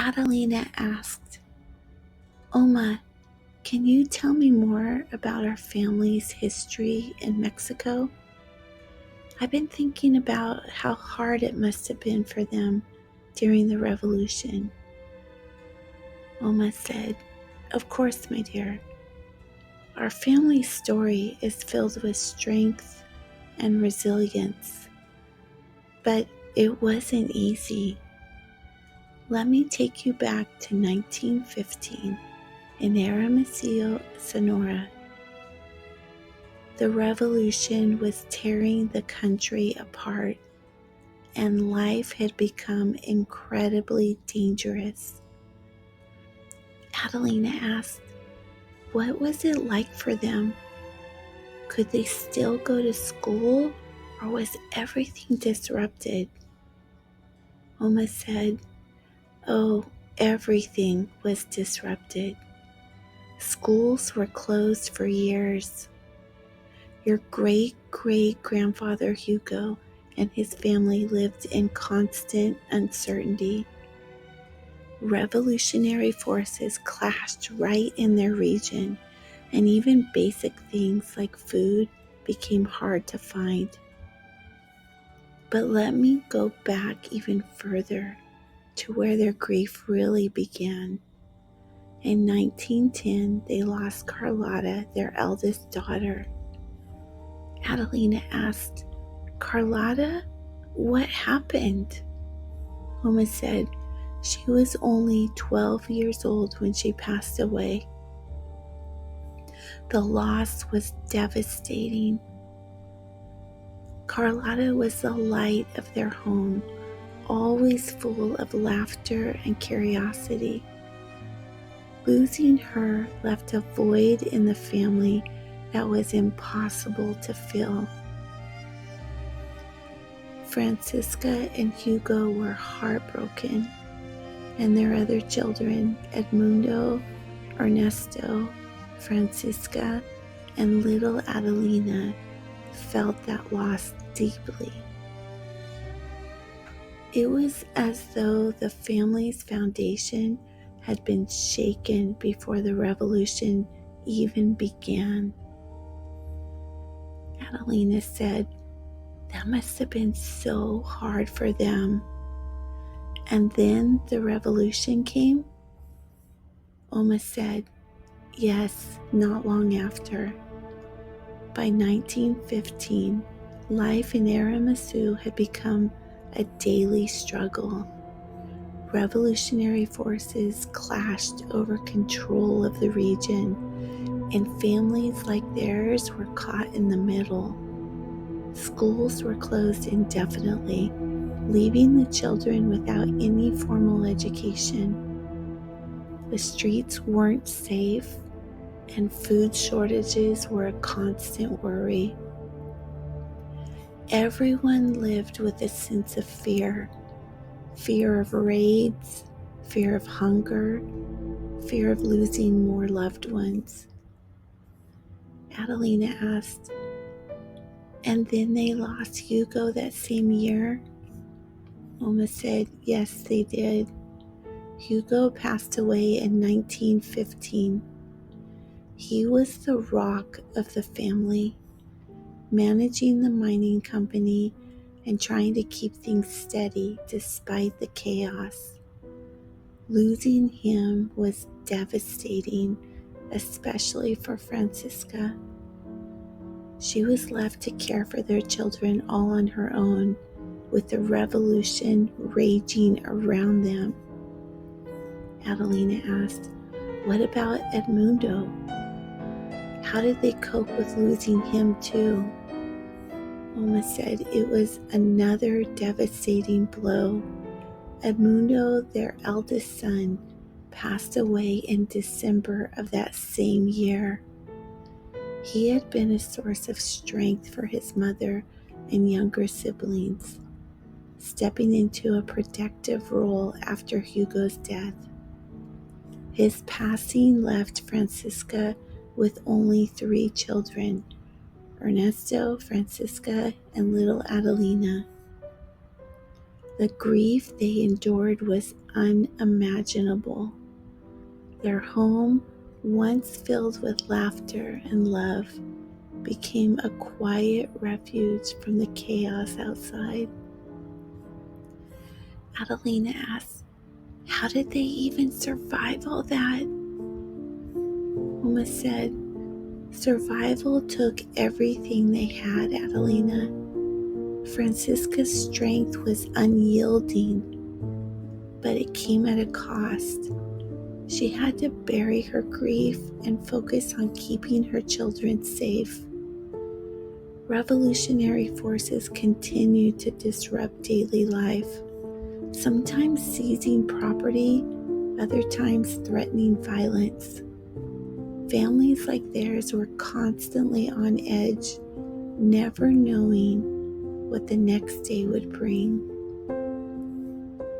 Adelina asked, "Oma, can you tell me more about our family's history in Mexico? I've been thinking about how hard it must have been for them during the revolution." Oma said, "Of course, my dear. Our family's story is filled with strength and resilience, but it wasn't easy. Let me take you back to 1915 in Hermosillo, Sonora. The revolution was tearing the country apart, and life had become incredibly dangerous." Adelina asked, "What was it like for them? Could they still go to school, or was everything disrupted?" Oma said, "Oh, everything was disrupted. Schools were closed for years. Your great-great-grandfather Hugo and his family lived in constant uncertainty. Revolutionary forces clashed right in their region, and even basic things like food became hard to find. But let me go back even further to where their grief really began. In 1910, they lost Carlotta, their eldest daughter." Adelina asked, "Carlotta, what happened?" Oma said, "She was only 12 years old when she passed away. The loss was devastating. Carlotta was the light of their home, always full of laughter and curiosity. Losing her left a void in the family that was impossible to fill." Francisca and Hugo were heartbroken, and their other children, Edmundo, Ernesto, Francisca, and little Adelina, felt that loss deeply. It was as though the family's foundation had been shaken before the revolution even began. Adelina said, "That must have been so hard for them. And then the revolution came?" Oma said, "Yes, not long after. By 1915, life in Hermosillo had become a daily struggle. Revolutionary forces clashed over control of the region, and families like theirs were caught in the middle. Schools were closed indefinitely, leaving the children without any formal education. The streets weren't safe, and food shortages were a constant worry. Everyone lived with a sense of fear of raids, fear of hunger, fear of losing more loved ones." Adelina asked, "And then they lost Hugo that same year?" Oma said, "Yes, they did. Hugo passed away in 1915. He was the rock of the family, managing the mining company and trying to keep things steady despite the chaos. Losing him was devastating, especially for Francisca. She was left to care for their children all on her own, with the revolution raging around them." Adelina asked, "What about Edmundo? How did they cope with losing him too?" Oma said, "It was another devastating blow. Edmundo, their eldest son, passed away in December of that same year. He had been a source of strength for his mother and younger siblings, stepping into a protective role after Hugo's death. His passing left Francisca with only 3 children, Ernesto, Francisca, and little Adelina. The grief they endured was unimaginable. Their home, once filled with laughter and love, became a quiet refuge from the chaos outside. Adelina asked, "How did they even survive all that?" Uma said, "Survival took everything they had, Adelina. Francisca's strength was unyielding, but it came at a cost. She had to bury her grief and focus on keeping her children safe. Revolutionary forces continued to disrupt daily life, sometimes seizing property, other times threatening violence. Families like theirs were constantly on edge, never knowing what the next day would bring."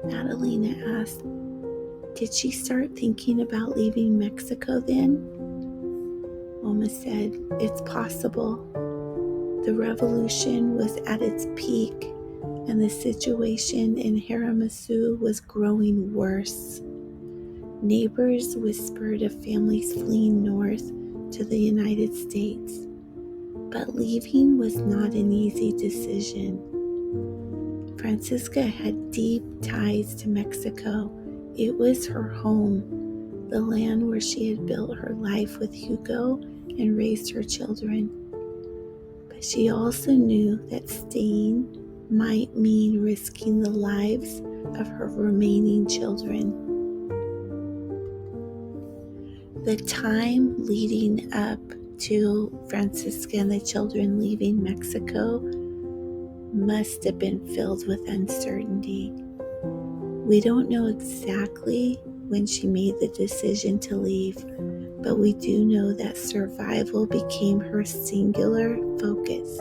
Adelina asked, "Did she start thinking about leaving Mexico then?" Oma said, "It's possible. The revolution was at its peak, and the situation in Hermosillo was growing worse. Neighbors whispered of families fleeing north to the United States, but leaving was not an easy decision. Francisca had deep ties to Mexico. It was her home, the land where she had built her life with Hugo and raised her children. But she also knew that staying might mean risking the lives of her remaining children. The time leading up to Francisca and the children leaving Mexico must have been filled with uncertainty. We don't know exactly when she made the decision to leave, but we do know that survival became her singular focus.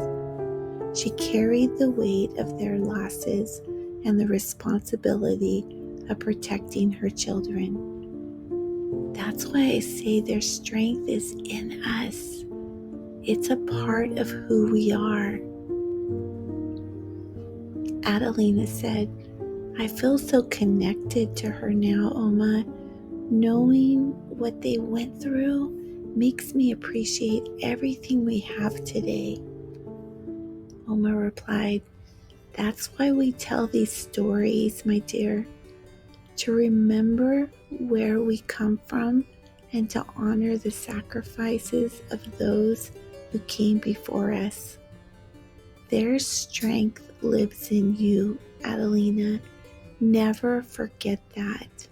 She carried the weight of their losses and the responsibility of protecting her children. That's why I say their strength is in us. It's a part of who we are." Adelina said, "I feel so connected to her now, Oma. Knowing what they went through makes me appreciate everything we have today." Oma replied, "That's why we tell these stories, my dear, to remember where we come from and to honor the sacrifices of those who came before us. Their strength lives in you, Adelina. Never forget that."